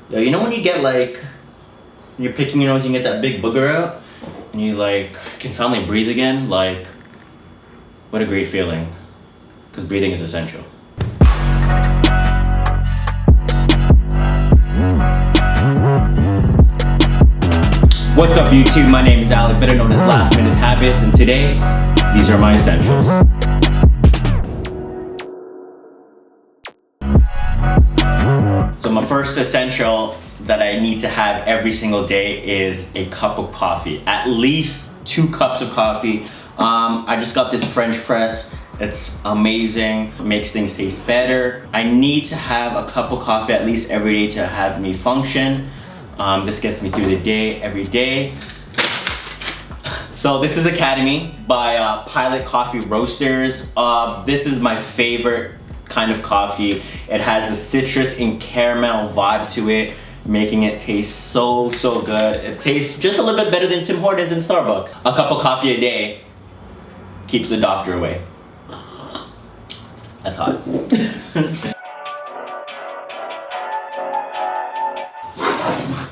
Yo, you know when you get like, when you're picking your nose and you get that big booger out, and you like can finally breathe again? Like, what a great feeling. Because breathing is essential. What's up YouTube? My name is Alek, better known as Last Minute Habits, and today, these are my essentials. So my first essential that I need to have every single day is a cup of coffee. At least 2 cups of coffee. I just got this French press. It's amazing, it makes things taste better. I need to have a cup of coffee at least every day to have me function. This gets me through the day, every day. So this is Academy by Pilot Coffee Roasters. This is my favorite kind of coffee. It has a citrus and caramel vibe to it, making it taste so good. It tastes just a little bit better than Tim Hortons and Starbucks. A cup of coffee a day keeps the doctor away. That's hot.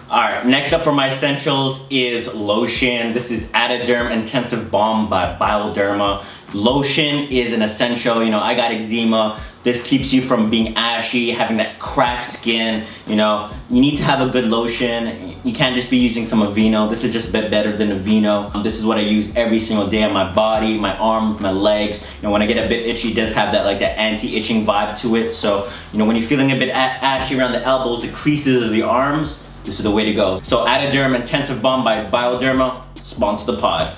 Alright, next up for my essentials is lotion. This is Atoderm Intensive Balm by Bioderma. Lotion is an essential. You know, I got eczema. This keeps you from being ashy, having that cracked skin. You know, you need to have a good lotion. You can't just be using some Aveeno. This is just a bit better than Aveeno. This is what I use every single day on my body, my arms, my legs. You know, when I get a bit itchy, it does have that like that anti-itching vibe to it. So, you know, when you're feeling a bit ashy around the elbows, the creases of your arms, this is the way to go. So Atoderm Intensive Balm by Bioderma, sponsor the pod.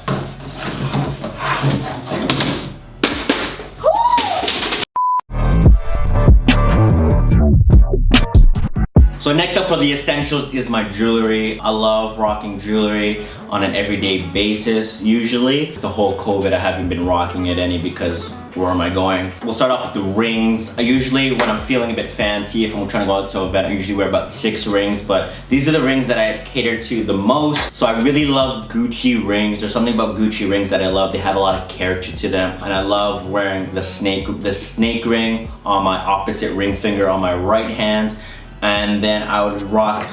So next up for the essentials is my jewelry. I love rocking jewelry on an everyday basis. Usually, the whole COVID, I haven't been rocking it any because where am I going? We'll start off with the rings. I usually, when I'm feeling a bit fancy, if I'm trying to go out to an event, I usually wear about 6 rings, but these are the rings that I cater to the most. So I really love Gucci rings. There's something about Gucci rings that I love. They have a lot of character to them. And I love wearing the snake ring on my opposite ring finger on my right hand. And then I would rock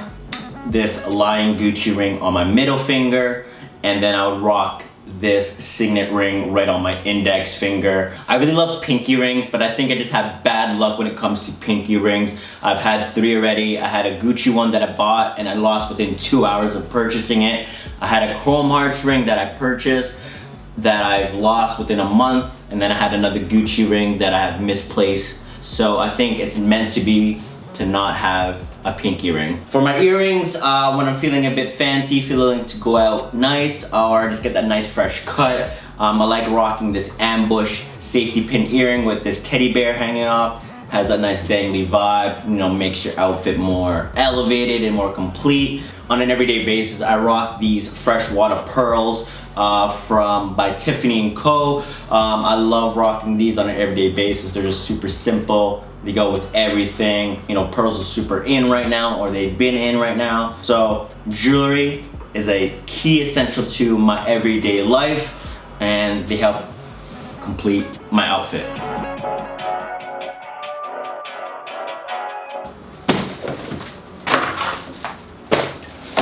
this Lion Gucci ring on my middle finger, and then I would rock this signet ring right on my index finger. I really love pinky rings, but I think I just have bad luck when it comes to pinky rings. I've had 3 already. I had a Gucci one that I bought and I lost within 2 hours of purchasing it. I had a Chrome Hearts ring that I purchased that I've lost within a month, and then I had another Gucci ring that I have misplaced. So I think it's meant to be to not have a pinky ring. For my earrings, when I'm feeling a bit fancy, feeling to go out nice, or just get that nice fresh cut, I like rocking this ambush safety pin earring with this teddy bear hanging off. Has that nice dangly vibe, you know, makes your outfit more elevated and more complete. On an everyday basis, I rock these freshwater pearls by Tiffany & Co. I love rocking these on an everyday basis. They're just super simple. They go with everything. You know, pearls are super in right now, or they've been in right now. So jewelry is a key essential to my everyday life, and they help complete my outfit.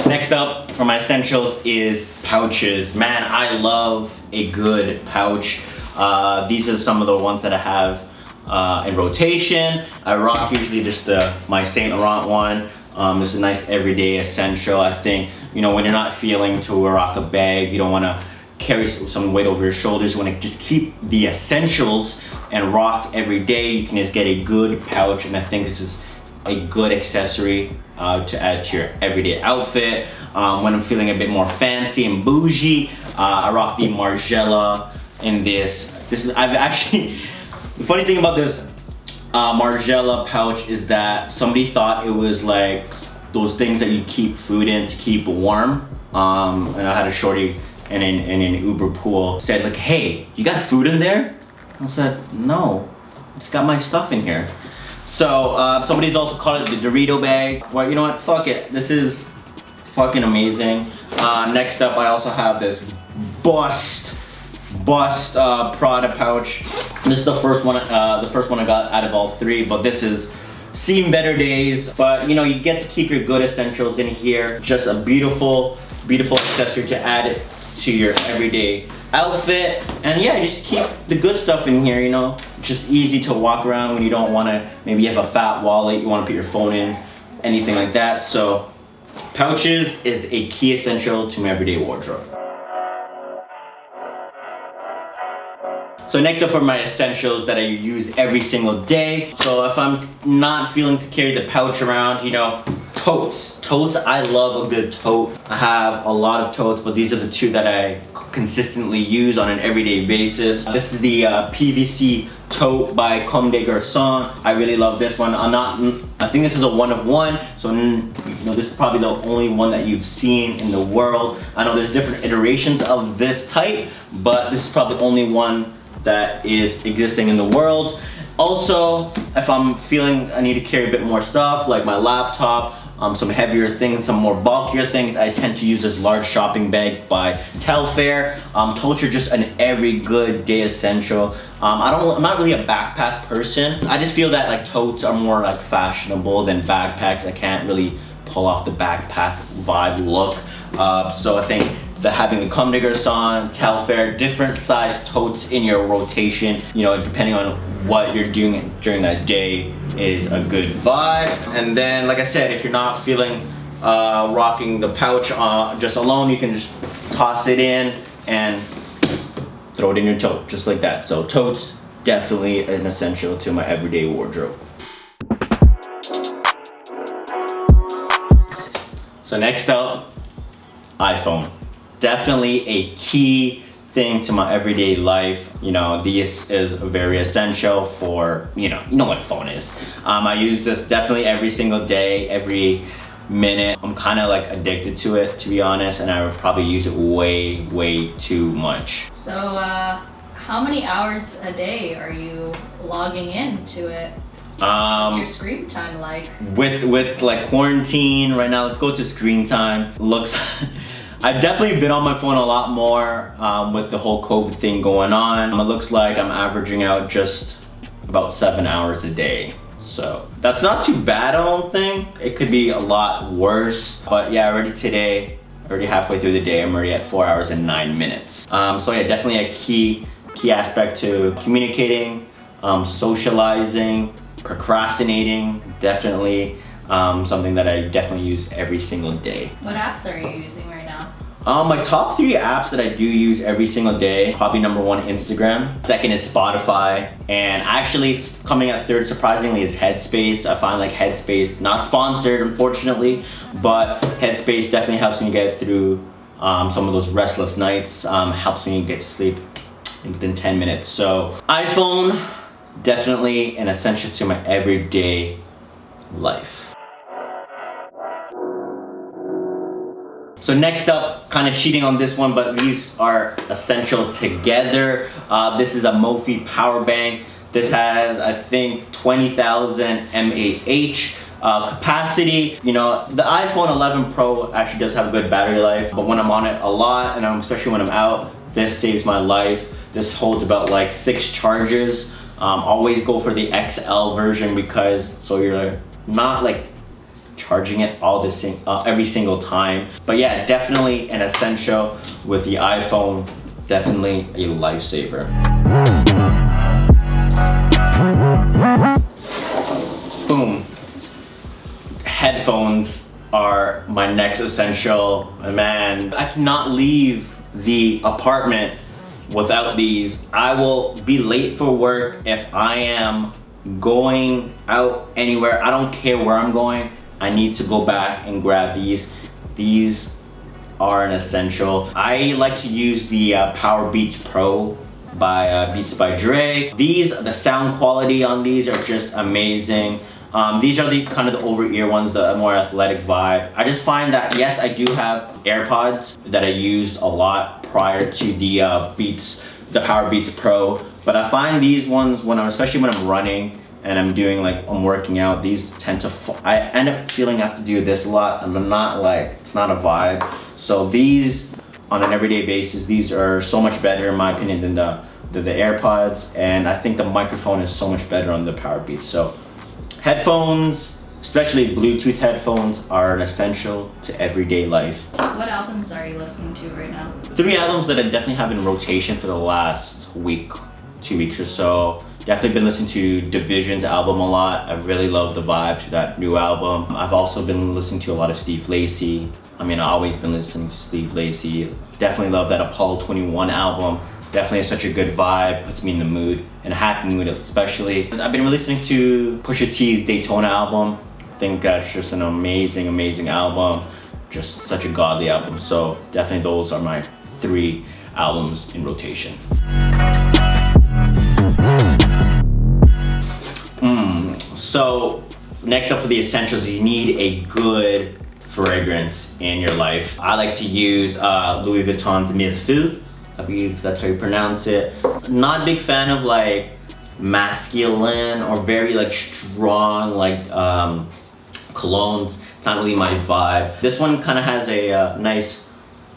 Next up for my essentials is pouches. Man, I love a good pouch. These are some of the ones that I have in rotation. I rock usually just my Saint Laurent one. It's a nice everyday essential. I think, you know, when you're not feeling to rock a bag, you don't want to carry some weight over your shoulders. You want to just keep the essentials and rock every day. You can just get a good pouch, and I think this is a good accessory to add to your everyday outfit. When I'm feeling a bit more fancy and bougie, I rock the Margiela in this. I've actually, the funny thing about this Margiela pouch is that somebody thought it was like those things that you keep food in to keep warm. And I had a shorty in an Uber pool said like, "Hey, you got food in there?" I said, "No, I just got my stuff in here." So somebody's also called it the Dorito bag. Well, you know what? Fuck it. This is fucking amazing. Next up, I also have this bust Prada pouch. This is the first one I got out of all 3, but this is seen better days, but you know, you get to keep your good essentials in here. Just a beautiful, beautiful accessory to add it to your everyday outfit. And yeah, just keep the good stuff in here, you know, just easy to walk around when you don't want to, maybe you have a fat wallet, you want to put your phone in, anything like that. So pouches is a key essential to my everyday wardrobe. So next up for my essentials that I use every single day. So if I'm not feeling to carry the pouch around, you know, totes. Totes, I love a good tote. I have a lot of totes, but these are the two that I consistently use on an everyday basis. This is the PVC tote by Comme des Garçons. I really love this one. I think this is a one of one, so you know, this is probably the only one that you've seen in the world. I know there's different iterations of this type, but this is probably the only one that is existing in the world. Also, if I'm feeling I need to carry a bit more stuff, like my laptop, some heavier things, some more bulkier things, I tend to use this large shopping bag by Telfair. Totes are just an every good day essential. I'm not really a backpack person. I just feel that like totes are more like fashionable than backpacks. I can't really pull off the backpack vibe look. So I think that having a Comme des Garçons, Telfair, different size totes in your rotation, you know, depending on what you're doing during that day, is a good vibe. And then, like I said, if you're not feeling rocking the pouch just alone, you can just toss it in and throw it in your tote, just like that. So totes, definitely an essential to my everyday wardrobe. So next up, iPhone. Definitely a key thing to my everyday life. You know, this is very essential for, you know what a phone is. I use this definitely every single day, every minute. I'm kind of like addicted to it, to be honest, and I would probably use it way too much. So how many hours a day are you logging into it? What's your screen time like? With like quarantine right now, let's go to screen time. Looks I've definitely been on my phone a lot more with the whole COVID thing going on. It looks like I'm averaging out just about 7 hours a day. So that's not too bad, I don't think. It could be a lot worse. But yeah, already halfway through the day, I'm already at 4 hours and 9 minutes. So yeah, definitely a key aspect to communicating, socializing, procrastinating. Definitely something that I definitely use every single day. What apps are you using right now? My top 3 apps that I do use every single day, probably number 1, Instagram. Second is Spotify. And actually coming at third, surprisingly, is Headspace. I find like Headspace, not sponsored unfortunately, but Headspace definitely helps me get through some of those restless nights. Helps me get to sleep within 10 minutes. So iPhone, definitely an essential to my everyday life. So next up, kind of cheating on this one, but these are essential together. This is a Mophie power bank. This has, I think, 20,000 mAh capacity. You know, the iPhone 11 Pro actually does have a good battery life, but when I'm on it a lot, and especially when I'm out, this saves my life. This holds about like 6 charges. Always go for the XL version because so you're not like charging it every single time. But yeah, definitely an essential with the iPhone. Definitely a lifesaver. Boom. Headphones are my next essential. Man, I cannot leave the apartment without these. I will be late for work if I am going out anywhere. I don't care where I'm going. I need to go back and grab these. These are an essential. I like to use the Power Beats Pro by Beats by Dre. The sound quality on these are just amazing. These are the kind of the over-ear ones, the more athletic vibe. I just find that, yes, I do have AirPods that I used a lot prior to the Power Beats Pro, but I find these ones, especially when I'm running and I'm working out, these tend to, I end up feeling I have to do this a lot, and I'm not like, it's not a vibe. So these, on an everyday basis, these are so much better in my opinion than the AirPods, and I think the microphone is so much better on the Power Beats. So Headphones, especially Bluetooth headphones, are an essential to everyday life. What albums are you listening to right now? 3 albums that I definitely have in rotation for the last week, 2 weeks or so. Definitely been listening to Division's album a lot. I really love the vibe to that new album. I've also been listening to a lot of Steve Lacy. I mean, I've always been listening to Steve Lacy. Definitely love that Apollo 21 album. Definitely such a good vibe, puts me in the mood, in a happy mood especially. I've been listening to Pusha T's Daytona album. I think that's just an amazing, amazing album. Just such a godly album. So definitely those are my 3 albums in rotation. So next up for the essentials, you need a good fragrance in your life. I like to use Louis Vuitton's Mille Feux. I believe that's how you pronounce it. Not a big fan of like masculine or very like strong like colognes. It's not really my vibe. This one kind of has a nice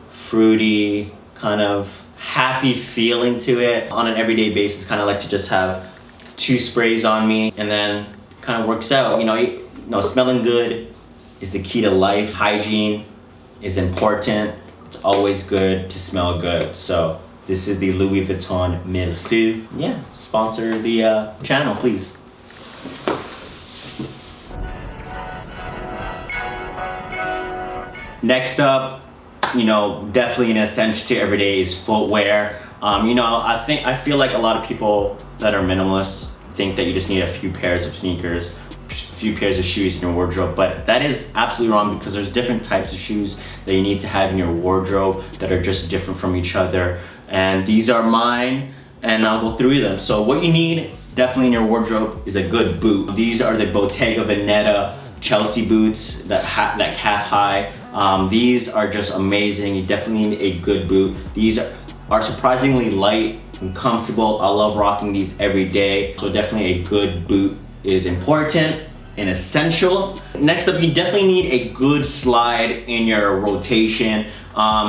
fruity kind of happy feeling to it. On an everyday basis, kind of like to just have 2 sprays on me, and then kind of works out. You know, smelling good is the key to life. Hygiene is important. It's always good to smell good. So this is the Louis Vuitton Mille Feux. Yeah, sponsor the channel, please. Next up, you know, definitely an essential to everyday is footwear. You know, I feel like a lot of people that are minimalists think that you just need a few pairs of sneakers, a few pairs of shoes in your wardrobe, but that is absolutely wrong, because there's different types of shoes that you need to have in your wardrobe that are just different from each other. And these are mine, and I'll go through them. So what you need definitely in your wardrobe is a good boot. These are the Bottega Veneta Chelsea boots that calf high. These are just amazing. You definitely need a good boot. These are surprisingly light and comfortable. I love rocking these every day. So definitely a good boot is important and essential. Next up, you definitely need a good slide in your rotation.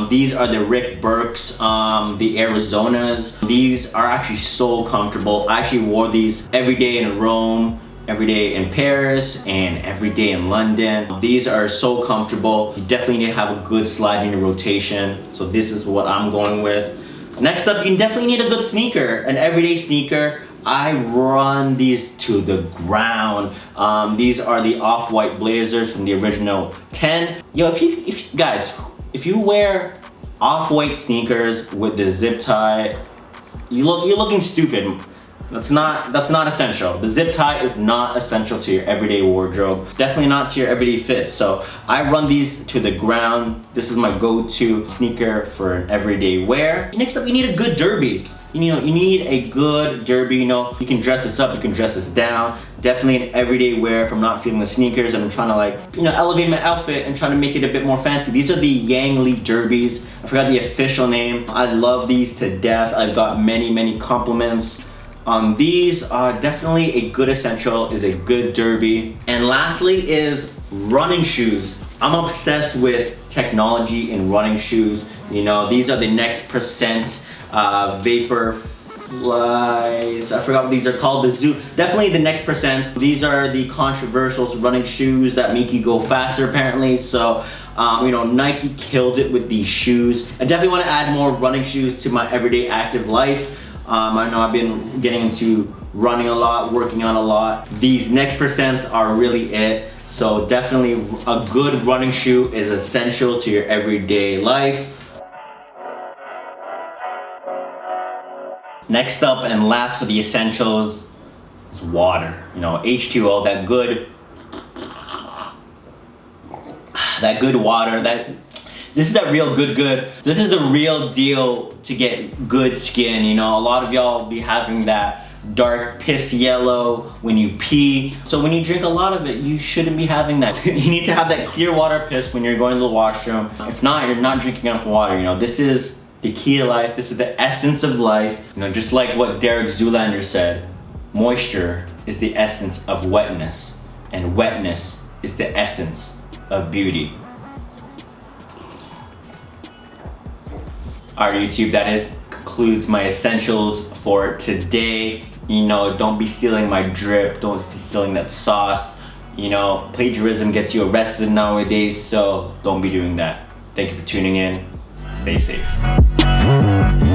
These are the Rick Burks, the Arizonas. These are actually so comfortable. I actually wore these every day in Rome, every day in Paris, and every day in London. These are so comfortable. You definitely need to have a good slide in your rotation. So this is what I'm going with. Next up, you definitely need a good sneaker, an everyday sneaker. I run these to the ground. These are the Off-White Blazers from the original 10. Yo, if you wear Off-White sneakers with the zip tie, you're looking stupid. That's not essential. The zip tie is not essential to your everyday wardrobe. Definitely not to your everyday fit. So I run these to the ground. This is my go-to sneaker for an everyday wear. Next up, you need a good derby. You need a good derby. You know, you can dress this up, you can dress this down. Definitely an everyday wear if I'm not feeling the sneakers and I'm trying to elevate my outfit and trying to make it a bit more fancy. These are the Yang Lee derbies. I forgot the official name. I love these to death. I've got many compliments. These are definitely a good essential, is a good derby. And lastly is running shoes. I'm obsessed with technology in running shoes. You know, these are the Next Percent Vapor Flies. I forgot what these are called. Definitely the Next Percent. These are the controversial running shoes that make you go faster apparently. So Nike killed it with these shoes. I definitely want to add more running shoes to my everyday active life. I know I've been getting into running a lot, working on a lot. These Next Percents are really it. So definitely a good running shoe is essential to your everyday life. Next up and last for the essentials is water. You know, H2O, that good water. This is that real good. This is the real deal to get good skin. You know, a lot of y'all be having that dark piss yellow when you pee. So when you drink a lot of it, you shouldn't be having that. You need to have that clear water piss when you're going to the washroom. If not, you're not drinking enough water. You know, this is the key to life. This is the essence of life. You know, just like what Derek Zoolander said, moisture is the essence of wetness, and wetness is the essence of beauty. Alright YouTube, that concludes my essentials for today. You know, don't be stealing my drip, don't be stealing that sauce. You know, plagiarism gets you arrested nowadays, so don't be doing that. Thank you for tuning in. Stay safe.